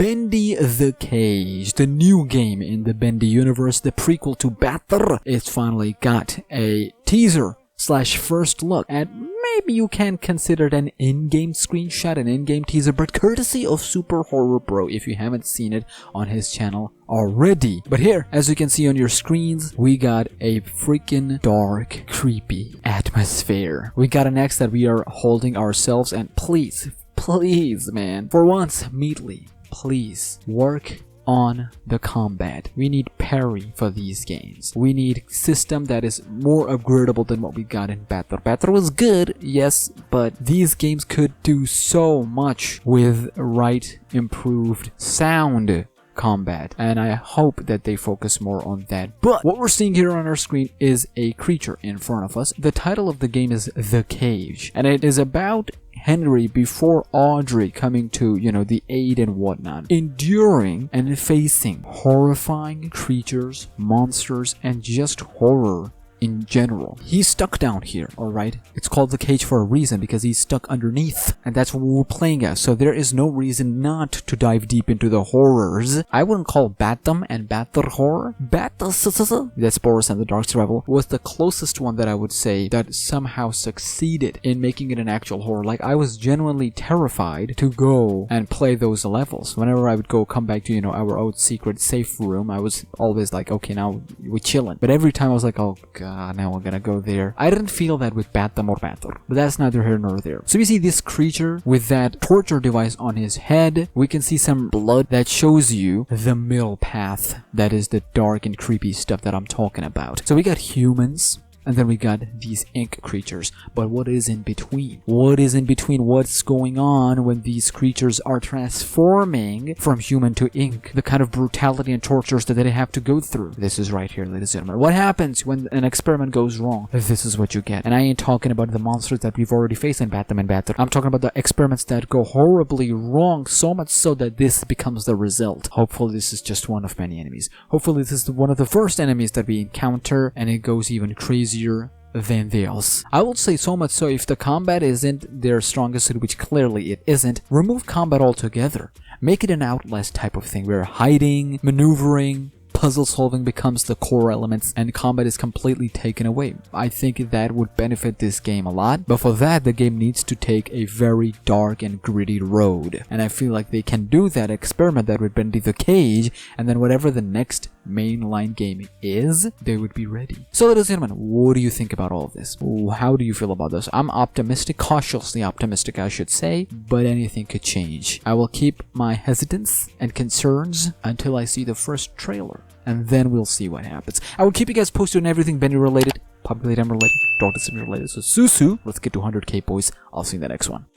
Bendy the Cage, the new game in the Bendy universe, the prequel to Battle. It's finally got a teaser / first look at, maybe you can consider it an in-game screenshot, an in-game teaser, but courtesy of Super Horror Bro if you haven't seen it on his channel already. But here, as you can see on your screens, we got a freaking dark, creepy atmosphere. We got an axe that we are holding ourselves, and please, man, for once, Meatly, please work on the combat. We need parry for these games. We need system that is more upgradable than what we got in Battle. Battle was good, yes, but these games could do so much with right improved sound combat, and I hope that they focus more on that. But what we're seeing here on our screen is a creature in front of us. The title of the game is The Cage, and it is about Henry before Audrey coming to, the aid and whatnot, enduring and facing horrifying creatures, monsters, and just horror in general. He's stuck down here, alright? It's called the cage for a reason, because he's stuck underneath, and that's what we're playing as, so there is no reason not to dive deep into the horrors. I wouldn't call Batham and Battle horror. That's Boris and the Dark Survival was the closest one that I would say that somehow succeeded in making it an actual horror. Like, I was genuinely terrified to go and play those levels. Whenever I would come back to, our old secret safe room, I was always like, okay, now we're chilling. But every time I was like, oh god, now we're gonna go there. I didn't feel that with Batham or Battle, but that's neither here nor there. So we see this creature with that torture device on his head. We can see some blood that shows you the middle path. That is the dark and creepy stuff that I'm talking about. So we got humans, and then we got these ink creatures. But what is in between? What is in between? What's going on when these creatures are transforming from human to ink? The kind of brutality and tortures that they have to go through. This is right here, ladies and gentlemen. What happens when an experiment goes wrong? This is what you get. And I ain't talking about the monsters that we've already faced in Batham and Battle. I'm talking about the experiments that go horribly wrong, so much so that this becomes the result. Hopefully this is just one of many enemies. Hopefully this is one of the first enemies that we encounter, and it goes even crazier than theirs. I would say so much so, if the combat isn't their strongest suit, which clearly it isn't, remove combat altogether. Make it an Outlast type of thing where hiding, maneuvering, puzzle solving becomes the core elements and combat is completely taken away. I think that would benefit this game a lot, but for that the game needs to take a very dark and gritty road, and I feel like they can do that, experiment that with Bendy the Cage, and then whatever the next mainline game is, they would be ready. So ladies and gentlemen, what do you think about all of this? How do you feel about this? I'm optimistic, cautiously optimistic I should say, but anything could change. I will keep my hesitance and concerns until I see the first trailer, and then we'll see what happens. I will keep you guys posted on everything Bendy related, Populate M related, Dark Discipline related. So Susu, let's get to 100k boys. I'll see you in the next one.